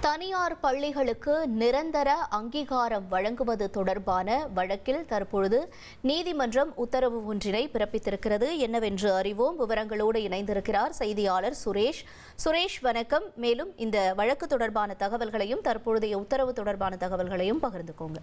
தனியார் பள்ளிகளுக்கு நிரந்தர அங்கீகாரம் வழங்குவது தொடர்பான வழக்கில் தற்பொழுது நீதிமன்றம் உத்தரவு ஒன்றினை பிறப்பித்திருக்கிறது. என்னவென்று அறிவோம். விவரங்களோடு இணைந்திருக்கிறார் செய்தியாளர் சுரேஷ். சுரேஷ், வணக்கம். மேலும் இந்த வழக்கு தொடர்பான தகவல்களையும் தற்பொழுதைய உத்தரவு தொடர்பான தகவல்களையும் பகிர்ந்துக்கோங்க.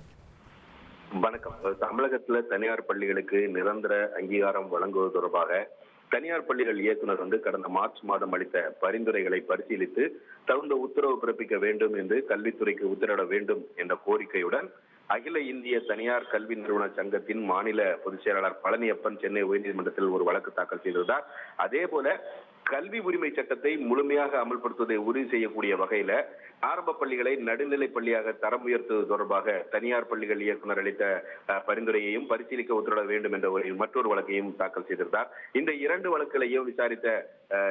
வணக்கம். தமிழகத்தில் தனியார் பள்ளிகளுக்கு நிரந்தர அங்கீகாரம் வழங்குவது தொடர்பாக தனியார் பள்ளிகள் இயக்குனர் கடந்த மார்ச் மாதம் அளித்த பரிந்துரைகளை பரிசீலித்து தகுந்த உத்தரவு பிறப்பிக்க வேண்டும் என்று கல்வித்துறைக்கு உத்தரவிட வேண்டும் என்ற கோரிக்கையுடன் அகில இந்திய தனியார் கல்வி நிறுவன சங்கத்தின் மாநில பொதுச் செயலாளர் பழனியப்பன் சென்னை உயர்நீதிமன்றத்தில் ஒரு வழக்கு தாக்கல் செய்திருந்தார். அதே போல கல்வி உரிமை சட்டத்தை முழுமையாக அமல்படுத்துவதை உறுதி செய்யக்கூடிய வகையில ஆரம்ப பள்ளிகளை நடுநிலை பள்ளியாக தரம் உயர்த்துவது தொடர்பாக தனியார் பள்ளிகள் இயக்குனர் அளித்த பரிந்துரையையும் பரிசீலிக்க உத்தரவிட வேண்டும் என்ற மற்றொரு வழக்கையும் தாக்கல் செய்திருந்தார். இந்த இரண்டு வழக்குகளையும் விசாரித்த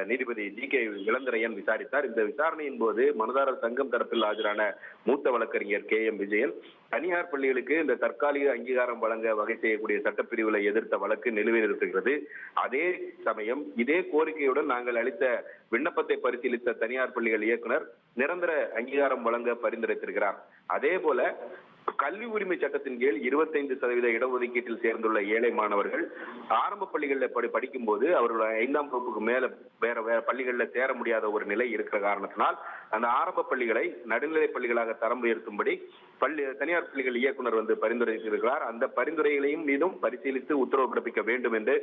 நீதிபதி ஜி.கே. இளந்திரையன் விசாரித்தார். இந்த விசாரணையின் போது மனுதாரர் சங்கம் தரப்பில் ஆஜரான மூத்த வழக்கறிஞர் கே.எம். விஜயன் தனியார் பள்ளிகளுக்கு இந்த தற்காலிக அங்கீகாரம் வழங்க வகை செய்யக்கூடிய சட்டப்பிரிவுகளை எதிர்த்த வழக்கு நிலுவையில் இருக்கிறது. அதே சமயம் இதே கோரிக்கையுடன் நாங்கள் அளித்த விண்ணப்பத்தை பரிசீலித்த தனியார் பள்ளிகள் இயக்குனர் நிரந்தர அங்கீகாரம் வழங்க பரிந்துரைத்திருக்கிறார். அதே போல கல்வி உரிமை சட்டத்தின் கீழ் 25% இடஒதுக்கீட்டில் சேர்ந்துள்ள ஏழை மாணவர்கள் ஆரம்ப பள்ளிகளில் படிக்கும் போது அவர்களோட 5ஆம் வகுப்புக்கு மேல வேற பள்ளிகளில் சேர முடியாத ஒரு நிலை இருக்கிற காரணத்தினால் அந்த ஆரம்ப பள்ளிகளை நடுநிலை பள்ளிகளாக தரம் உயர்த்தும்படி தனியார் பள்ளிகள் இயக்குனர் பரிந்துரைத்திருக்கிறார். அந்த பரிந்துரைகளையும் மீதும் பரிசீலித்து உத்தரவு பிறப்பிக்க வேண்டும் என்று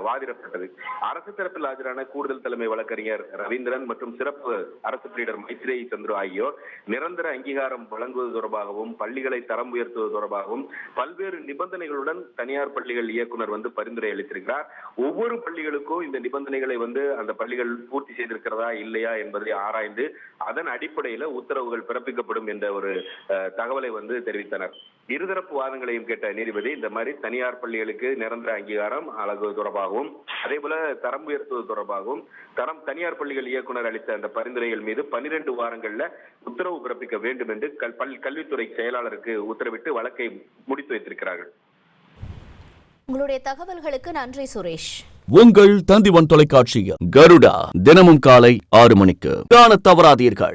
வாதிடப்பட்டது. அரசு தரப்பில் ஆஜரான கூடுதல் தலைமை வழக்கறிஞர் ரவீந்திரன் மற்றும் சிறப்பு அரசு பீடர் மைத்ரேயி சந்துரு ஆகியோர் நிரந்தர அங்கீகாரம் வழங்குவது தொடர்பாகவும் பள்ளிகளை தரம் உயர்த்துவது தொடர்பாகவும் பல்வேறு நிபந்தனைகளுடன் தனியார் பள்ளிகள் இயக்குனர் பரிந்துரை அளித்திருக்கிறார். ஒவ்வொரு பள்ளிகளுக்கும் இந்த நிபந்தனைகளை அந்த பள்ளிகள் பூர்த்தி செய்திருக்கிறதா இல்லையா என்பதை ஆராய்ந்து அதன் அடிப்படையில் உத்தரவுகள் பிறப்பிக்கப்படும் என்ற ஒரு தகவலை தெரிவித்தனர். இருதரப்பு வாதங்களையும் கேட்ட நீதிபதி இந்த மாதிரி தனியார் பள்ளிகளுக்கு நிரந்தர அங்கீகாரம் வழங்குவது தொடர்பாகவும் அதே போல தரம் உயர்த்துவது தொடர்பாகவும் தனியார் பள்ளிகள் இயக்குனர் அளித்த அந்த பரிந்துரைகள் மீது 12 வாரங்கள்ல உத்தரவு பிறப்பிக்க வேண்டும் என்று கல்வித்துறை செயலாளருக்கு உத்தரவிட்டு வழக்கை முடித்து வைத்திருக்கிறார்கள். உங்களுடைய தகவல்களுக்கு நன்றி சுரேஷ். உங்கள் தந்திவன் தொலைக்காட்சியில் கருடா தினமும் காலை 6 மணிக்கு காணத் தவறாதீர்கள்.